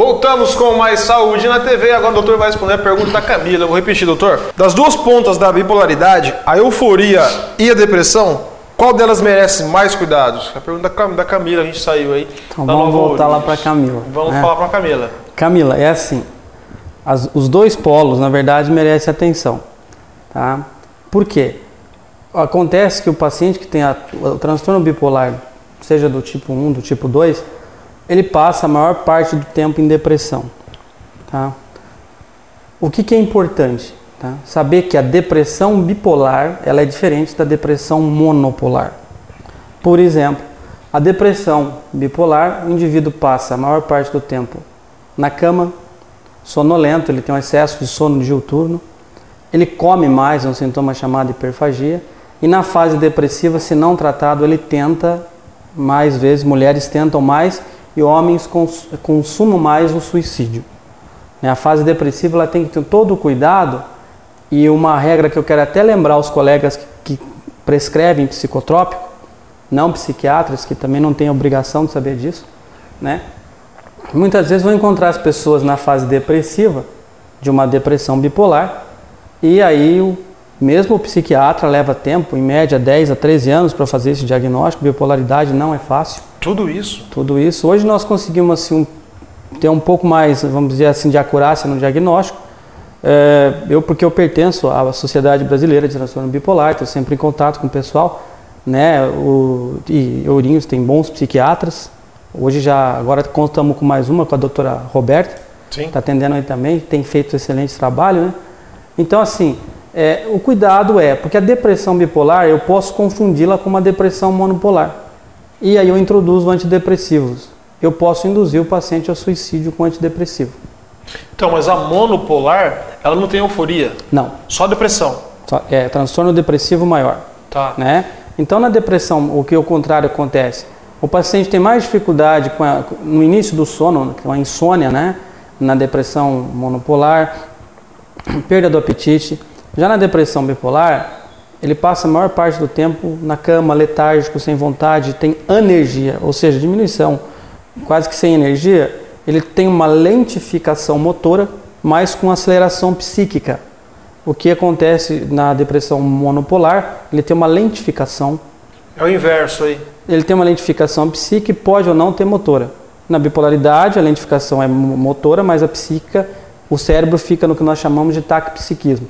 Voltamos com mais Saúde na TV. Agora o doutor vai responder a pergunta da Camila. Eu vou repetir, doutor. Das duas pontas da bipolaridade, a euforia e a depressão, qual delas merece mais cuidados? A pergunta da Camila, a gente saiu aí. Então vamos voltar lá para Camila. Vamos falar para Camila. Camila, é assim. Os dois polos, na verdade, merecem atenção. Tá? Por quê? Acontece que o paciente que tem o transtorno bipolar, seja do tipo 1, do tipo 2, ele passa a maior parte do tempo em depressão. Tá? O que é importante? Tá? Saber que a depressão bipolar ela é diferente da depressão monopolar. Por exemplo, a depressão bipolar, o indivíduo passa a maior parte do tempo na cama, sonolento, ele tem um excesso de sono diuturno, ele come mais, é um sintoma chamado hiperfagia, e na fase depressiva, se não tratado, ele tenta mais vezes, mulheres tentam mais e homens consumam mais o suicídio. A fase depressiva ela tem que ter todo o cuidado, e uma regra que eu quero até lembrar aos colegas que prescrevem psicotrópico, não psiquiatras, que também não têm obrigação de saber disso, né? Muitas vezes vão encontrar as pessoas na fase depressiva, de uma depressão bipolar, e aí mesmo o psiquiatra leva tempo, em média 10 a 13 anos para fazer esse diagnóstico. Bipolaridade não é fácil. Tudo isso? Tudo isso. Hoje nós conseguimos assim, ter um pouco mais, vamos dizer assim, de acurácia no diagnóstico. Porque eu pertenço à Sociedade Brasileira de Transtorno Bipolar, estou sempre em contato com o pessoal, né? E Ourinhos tem bons psiquiatras. Hoje agora contamos com mais uma, com a doutora Roberta, está atendendo aí também, tem feito excelente trabalho, né? Então assim, o cuidado porque a depressão bipolar eu posso confundi-la com uma depressão monopolar. E aí eu introduzo antidepressivos. Eu posso induzir o paciente ao suicídio com antidepressivo. Então, mas a monopolar, ela não tem euforia? Não. Só depressão? É transtorno depressivo maior. Tá. Né? Então na depressão, o que ao contrário acontece? O paciente tem mais dificuldade no início do sono, com a insônia, né? Na depressão monopolar, perda do apetite. Já na depressão bipolar, ele passa a maior parte do tempo na cama, letárgico, sem vontade, tem anergia, ou seja, diminuição, quase que sem energia. Ele tem uma lentificação motora, mas com aceleração psíquica. O que acontece na depressão monopolar, ele tem uma lentificação. É o inverso aí. Ele tem uma lentificação psíquica e pode ou não ter motora. Na bipolaridade, a lentificação é motora, mas a psíquica, o cérebro fica no que nós chamamos de taquipsiquismo.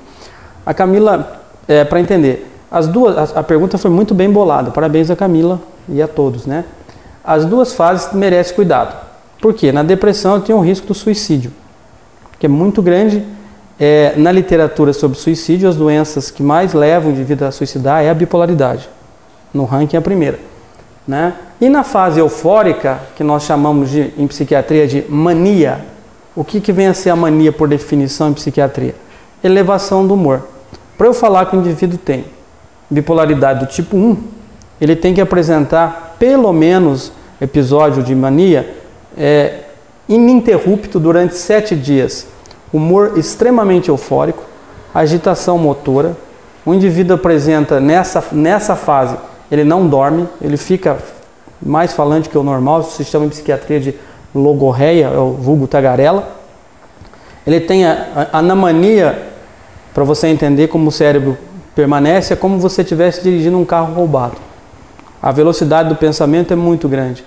A Camila, para entender, a pergunta foi muito bem bolada. Parabéns a Camila e a todos, né? As duas fases merecem cuidado. Por quê? Na depressão eu tenho o risco do suicídio, que é muito grande. Na literatura sobre suicídio, as doenças que mais levam o indivíduo a suicidar é a bipolaridade. No ranking é a primeira. Né? E na fase eufórica, que nós chamamos em psiquiatria de mania, o que vem a ser a mania por definição em psiquiatria? Elevação do humor. Para eu falar que o indivíduo tem bipolaridade do tipo 1, ele tem que apresentar pelo menos episódio de mania ininterrupto durante 7 dias. Humor extremamente eufórico, agitação motora. O indivíduo apresenta nessa fase, ele não dorme, ele fica mais falante que o normal, isso se chama em psiquiatria de logorreia, é o vulgo tagarela. Ele tem a anamania, para você entender como o cérebro permanece, é como se você estivesse dirigindo um carro roubado. A velocidade do pensamento é muito grande.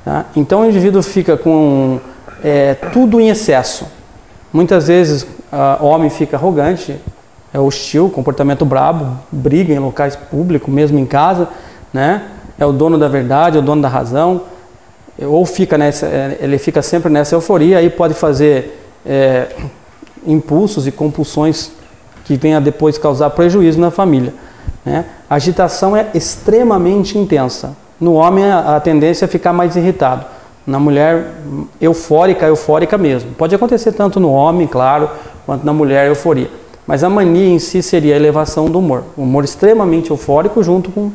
Tá? Então o indivíduo fica com tudo em excesso. Muitas vezes o homem fica arrogante, é hostil, comportamento brabo, briga em locais públicos, mesmo em casa, né? É o dono da verdade, é o dono da razão, ou ele fica sempre nessa euforia, aí pode fazer impulsos e compulsões que venham a depois causar prejuízo na família. Né? A agitação é extremamente intensa. No homem a tendência é ficar mais irritado. Na mulher eufórica mesmo. Pode acontecer tanto no homem, claro, quanto na mulher euforia. Mas a mania em si seria a elevação do humor. O humor extremamente eufórico junto com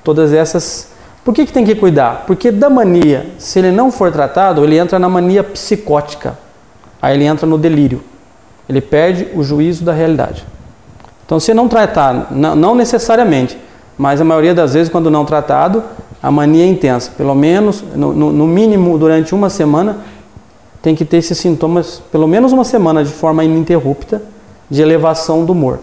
todas essas... Por que tem que cuidar? Porque da mania, se ele não for tratado, ele entra na mania psicótica. Aí ele entra no delírio. Ele perde o juízo da realidade. Então se não tratar, não necessariamente, mas a maioria das vezes quando não tratado, a mania é intensa. Pelo menos, no mínimo durante uma semana, tem que ter esses sintomas pelo menos uma semana de forma ininterrupta de elevação do humor.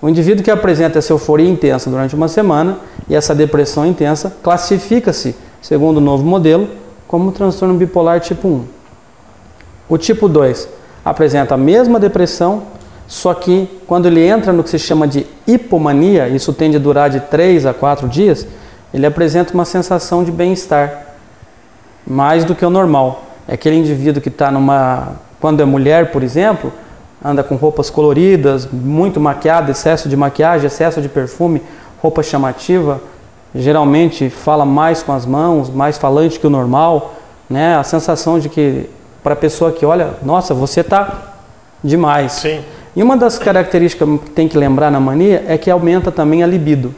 O indivíduo que apresenta essa euforia intensa durante uma semana e essa depressão intensa classifica-se, segundo o novo modelo, como transtorno bipolar tipo 1. O tipo 2 apresenta a mesma depressão, só que quando ele entra no que se chama de hipomania, isso tende a durar de 3 a 4 dias, ele apresenta uma sensação de bem-estar, mais do que o normal. É aquele indivíduo que está quando é mulher, por exemplo, anda com roupas coloridas, muito maquiada, excesso de maquiagem, excesso de perfume, roupa chamativa, geralmente fala mais com as mãos, mais falante que o normal, né? A sensação de que, para a pessoa que olha, nossa, você está demais. Sim. E uma das características que tem que lembrar na mania é que aumenta também a libido.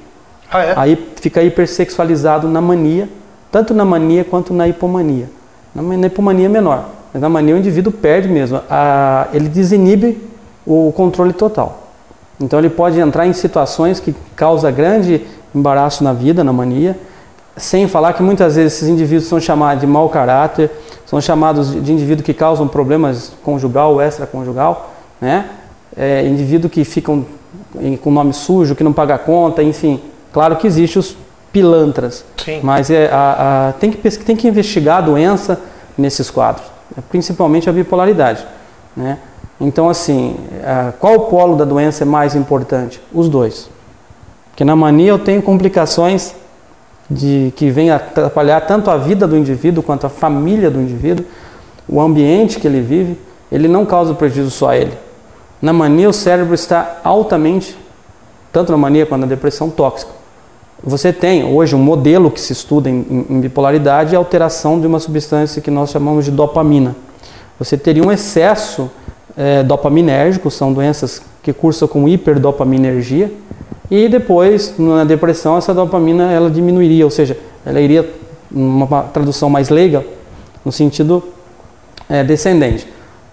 Ah, é? Aí fica hipersexualizado na mania, tanto na mania quanto na hipomania. Na hipomania é menor, mas na mania o indivíduo perde mesmo, ele desinibe o controle total. Então ele pode entrar em situações que causam grande embaraço na vida, na mania, sem falar que muitas vezes esses indivíduos são chamados de mau caráter, são chamados de indivíduos que causam problemas conjugal ou extraconjugal, né? Indivíduos que ficam com nome sujo, que não paga conta, enfim. Claro que existem os pilantras, sim, mas tem que investigar a doença nesses quadros, principalmente a bipolaridade, né? Então, assim, qual polo da doença é mais importante? Os dois. Porque na mania eu tenho complicações que vêm atrapalhar tanto a vida do indivíduo quanto a família do indivíduo, o ambiente que ele vive. Ele não causa prejuízo só a ele. Na mania o cérebro está altamente, tanto na mania quanto na depressão, tóxico. Você tem hoje um modelo que se estuda em bipolaridade, a alteração de uma substância que nós chamamos de dopamina. Você teria um excesso dopaminérgico, são doenças que cursam com hiperdopaminergia, e depois, na depressão, essa dopamina ela diminuiria, ou seja, ela iria, uma tradução mais leiga, no sentido descendente.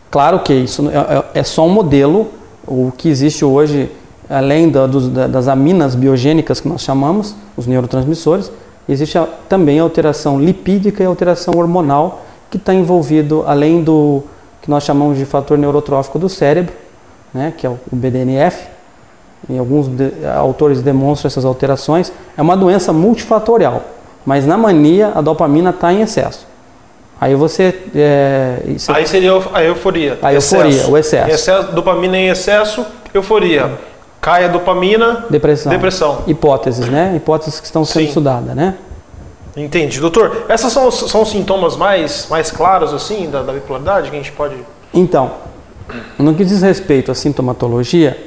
Claro que isso é só um modelo, o que existe hoje, além das aminas biogênicas que nós chamamos, os neurotransmissores, existe também a alteração lipídica e a alteração hormonal que está envolvido, além do que nós chamamos de fator neurotrófico do cérebro, né, que é o BDNF, e alguns autores demonstram essas alterações. É uma doença multifatorial, mas na mania a dopamina está em excesso. Aí aí seria a euforia. A euforia, o excesso. Dopamina em excesso, euforia. Cai a dopamina, depressão. Hipóteses, né? Hipóteses que estão sendo estudadas, né? Entendi. Doutor, esses são os sintomas mais claros, assim, da bipolaridade que a gente pode... Então, no que diz respeito à sintomatologia,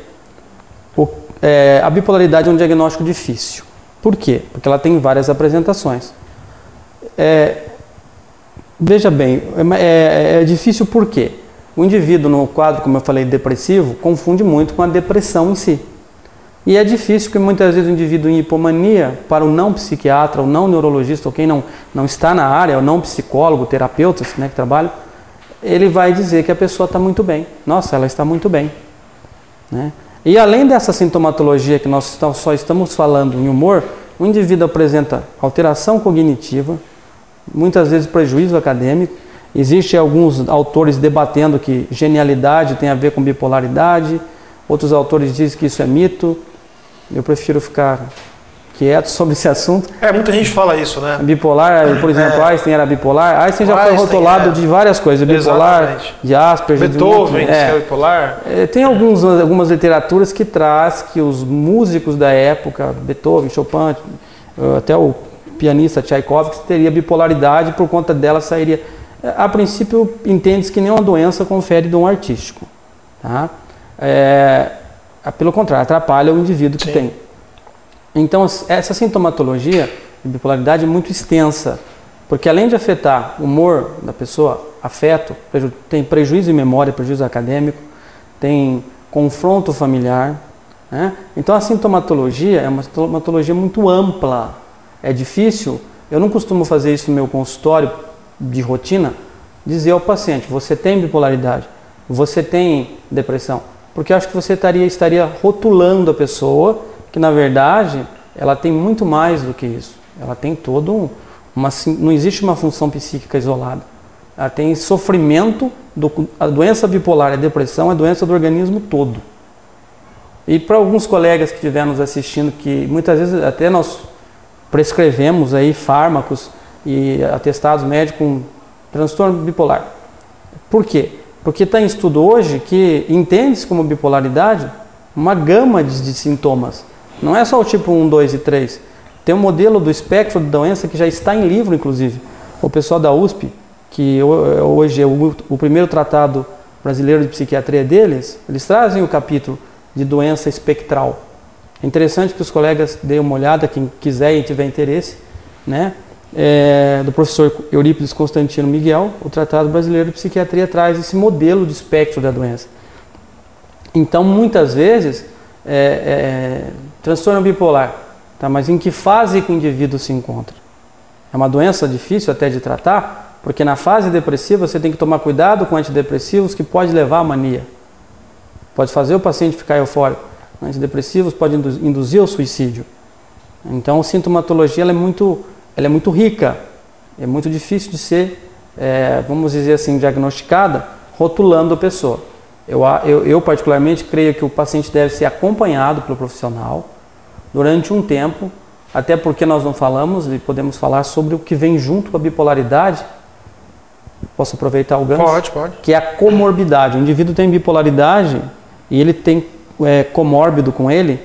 a bipolaridade é um diagnóstico difícil. Por quê? Porque ela tem várias apresentações. Veja bem, é difícil por quê? O indivíduo no quadro, como eu falei, depressivo, confunde muito com a depressão em si. E é difícil porque muitas vezes o indivíduo em hipomania, para o não psiquiatra, o não neurologista, ou quem não está na área, o não psicólogo, terapeutas, né, que trabalham, ele vai dizer que a pessoa está muito bem. Nossa, ela está muito bem, né? E além dessa sintomatologia que nós só estamos falando em humor, o indivíduo apresenta alteração cognitiva, muitas vezes prejuízo acadêmico. Existem alguns autores debatendo que genialidade tem a ver com bipolaridade, outros autores dizem que isso é mito. Eu prefiro ficar quieto sobre esse assunto. Muita gente fala isso, né? Bipolar, por exemplo, Einstein era bipolar. Einstein já foi rotulado de várias coisas, bipolar, exatamente. De Asperger, Beethoven, que é bipolar. Tem algumas literaturas que traz que os músicos da época, Beethoven, Chopin, até o pianista Tchaikovsky, teria bipolaridade, por conta dela sairia... A princípio, entende-se que nenhuma doença confere dom artístico. Tá? Pelo contrário, atrapalha o indivíduo que tem. Então, essa sintomatologia de bipolaridade é muito extensa, porque além de afetar o humor da pessoa, afeto, tem prejuízo em memória, prejuízo acadêmico, tem confronto familiar, né? Então, a sintomatologia é uma sintomatologia muito ampla. É difícil, eu não costumo fazer isso no meu consultório de rotina, dizer ao paciente, você tem bipolaridade, você tem depressão, porque eu acho que você estaria rotulando a pessoa, que na verdade ela tem muito mais do que isso. Ela tem não existe uma função psíquica isolada. ela tem sofrimento. A doença bipolar e a depressão é doença do organismo todo. E para alguns colegas que estiverem nos assistindo, que muitas vezes até nós prescrevemos aí fármacos e atestados médicos com transtorno bipolar. Por quê? Porque está em estudo hoje que entende-se como bipolaridade uma gama de sintomas. Não é só o tipo 1, 2 e 3. Tem um modelo do espectro de doença que já está em livro, inclusive. O pessoal da USP, que hoje é o primeiro tratado brasileiro de psiquiatria deles, eles trazem o capítulo de doença espectral. É interessante que os colegas deem uma olhada, quem quiser e tiver interesse, né? Do professor Eurípides Constantino Miguel, o Tratado Brasileiro de Psiquiatria traz esse modelo de espectro da doença. Então, muitas vezes, transtorno bipolar, tá? Mas em que fase que o indivíduo se encontra? É uma doença difícil até de tratar, porque na fase depressiva você tem que tomar cuidado com antidepressivos que pode levar à mania. Pode fazer o paciente ficar eufórico. Antidepressivos podem induzir ao suicídio. Então, a sintomatologia ela é muito rica, é muito difícil de ser, vamos dizer assim, diagnosticada, rotulando a pessoa. Eu particularmente creio que o paciente deve ser acompanhado pelo profissional durante um tempo, até porque nós não falamos e podemos falar sobre o que vem junto com a bipolaridade. Posso aproveitar o gancho? Pode. Que é a comorbidade. O indivíduo tem bipolaridade e ele tem comórbido com ele.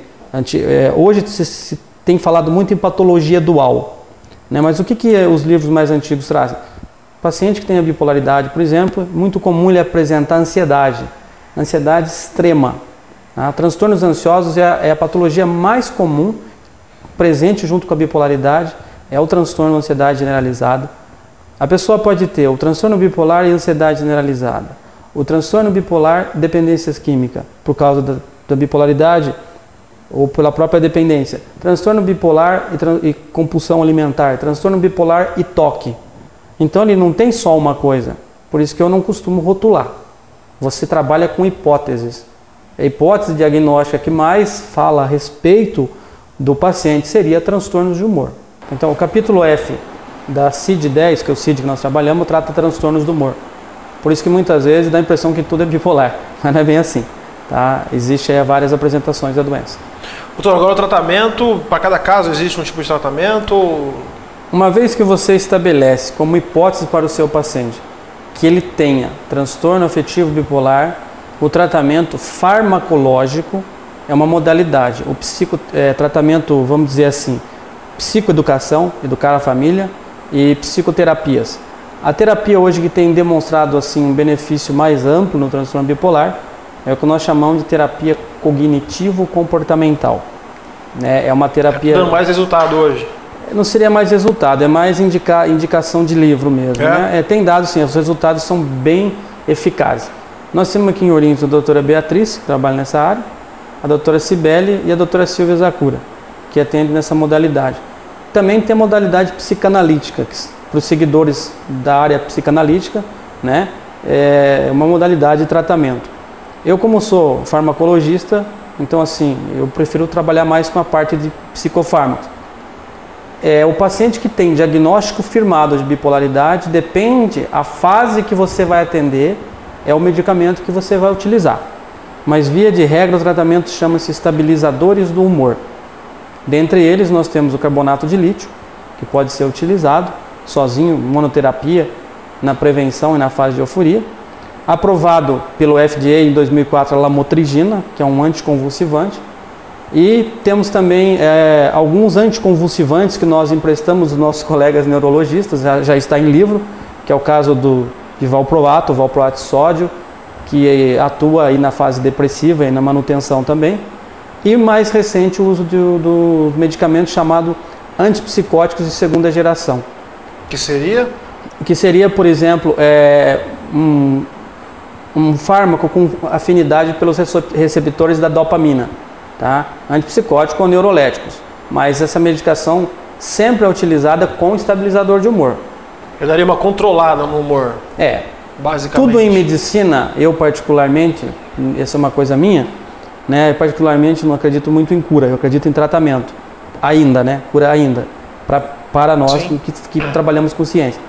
Hoje se tem falado muito em patologia dual. Né? Mas o que os livros mais antigos trazem? O paciente que tem a bipolaridade, por exemplo, é muito comum ele apresentar ansiedade extrema. Tá? Transtornos ansiosos é a patologia mais comum, presente junto com a bipolaridade, é o transtorno de ansiedade generalizada. A pessoa pode ter o transtorno bipolar e ansiedade generalizada, o transtorno bipolar dependências químicas, por causa da bipolaridade ou pela própria dependência, transtorno bipolar e compulsão alimentar, transtorno bipolar e toque. Então ele não tem só uma coisa, por isso que eu não costumo rotular. Você trabalha com hipóteses. A hipótese diagnóstica que mais fala a respeito do paciente seria transtornos de humor. Então o capítulo F da CID-10, que é o CID que nós trabalhamos, trata transtornos do humor. Por isso que muitas vezes dá a impressão que tudo é bipolar, mas não é bem assim. Tá? Existem várias apresentações da doença. Doutor, agora o tratamento, para cada caso existe um tipo de tratamento? Uma vez que você estabelece como hipótese para o seu paciente que ele tenha transtorno afetivo bipolar, o tratamento farmacológico é uma modalidade. O tratamento, vamos dizer assim, psicoeducação, educar a família, e psicoterapias. A terapia hoje que tem demonstrado assim um benefício mais amplo no transtorno bipolar é o que nós chamamos de terapia cognitivo-comportamental. É uma terapia... Dando mais resultado hoje? Não seria mais resultado, é mais indicação de livro mesmo. Né? Tem dados sim, os resultados são bem eficazes. Nós temos aqui em Ourinhos a doutora Beatriz, que trabalha nessa área, a doutora Cibele e a doutora Silvia Zakura, que atende nessa modalidade. Também tem a modalidade psicanalítica, que para os seguidores da área psicanalítica, né, é uma modalidade de tratamento. Eu, como sou farmacologista, então assim, eu prefiro trabalhar mais com a parte de psicofármacos. O paciente que tem diagnóstico firmado de bipolaridade, depende a fase que você vai atender, é o medicamento que você vai utilizar. Mas via de regra o tratamento chama-se estabilizadores do humor. Dentre eles nós temos o carbonato de lítio, que pode ser utilizado sozinho, monoterapia, na prevenção e na fase de euforia. Aprovado pelo FDA em 2004 a lamotrigina, que é um anticonvulsivante. E temos também alguns anticonvulsivantes que nós emprestamos aos nossos colegas neurologistas, já está em livro, que é o caso de valproato, o valproato de sódio, que atua aí na fase depressiva e na manutenção também. E mais recente o uso do medicamento chamado antipsicóticos de segunda geração. Que seria? Que seria, por exemplo, um fármaco com afinidade pelos receptores da dopamina. Tá? Antipsicótico ou neuroléticos. Mas essa medicação sempre é utilizada com estabilizador de humor. Eu daria uma controlada no humor. Basicamente. Tudo em medicina, eu particularmente, essa é uma coisa minha, né? Eu particularmente não acredito muito em cura, eu acredito em tratamento. Ainda, né? Cura ainda. Para nós que trabalhamos com ciência.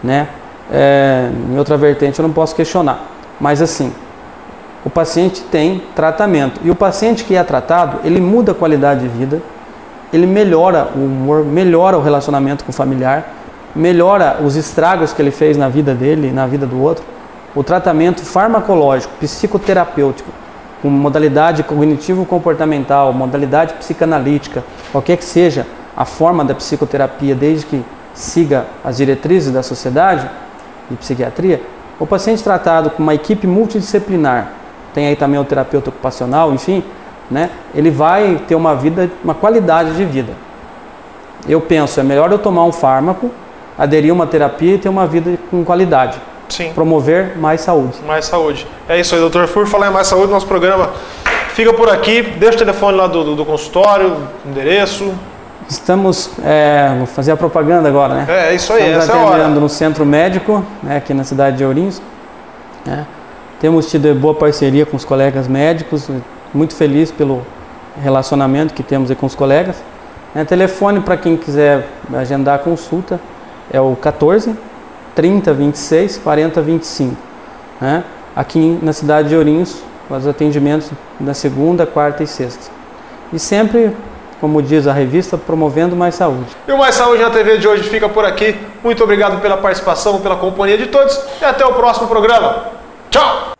Né? em outra vertente eu não posso questionar. Mas assim, o paciente tem tratamento. E o paciente que é tratado, ele muda a qualidade de vida, ele melhora o humor, melhora o relacionamento com o familiar, melhora os estragos que ele fez na vida dele e na vida do outro. O tratamento farmacológico, psicoterapêutico, com modalidade cognitivo-comportamental, modalidade psicanalítica, qualquer que seja a forma da psicoterapia, desde que siga as diretrizes da sociedade de psiquiatria, o paciente tratado com uma equipe multidisciplinar, tem aí também o terapeuta ocupacional, enfim, né, ele vai ter uma vida, uma qualidade de vida. Eu penso, é melhor eu tomar um fármaco, aderir a uma terapia e ter uma vida com qualidade. Sim. Promover mais saúde. Mais saúde. É isso aí, doutor. Por falar em mais saúde, nosso programa fica por aqui. Deixa o telefone lá do consultório, endereço. Estamos, vou fazer a propaganda agora, né? É isso aí, Estamos essa é a hora. atendendo no Centro Médico, né, aqui na cidade de Ourinhos. Né? Temos tido boa parceria com os colegas médicos, muito feliz pelo relacionamento que temos aí com os colegas. Telefone para quem quiser agendar a consulta é o 14 30 26 40 25. Né? Aqui na cidade de Ourinhos, os atendimentos na segunda, quarta e sexta. E sempre, como diz a revista, promovendo mais saúde. E o Mais Saúde na TV de hoje fica por aqui. Muito obrigado pela participação, pela companhia de todos e até o próximo programa. Tchau!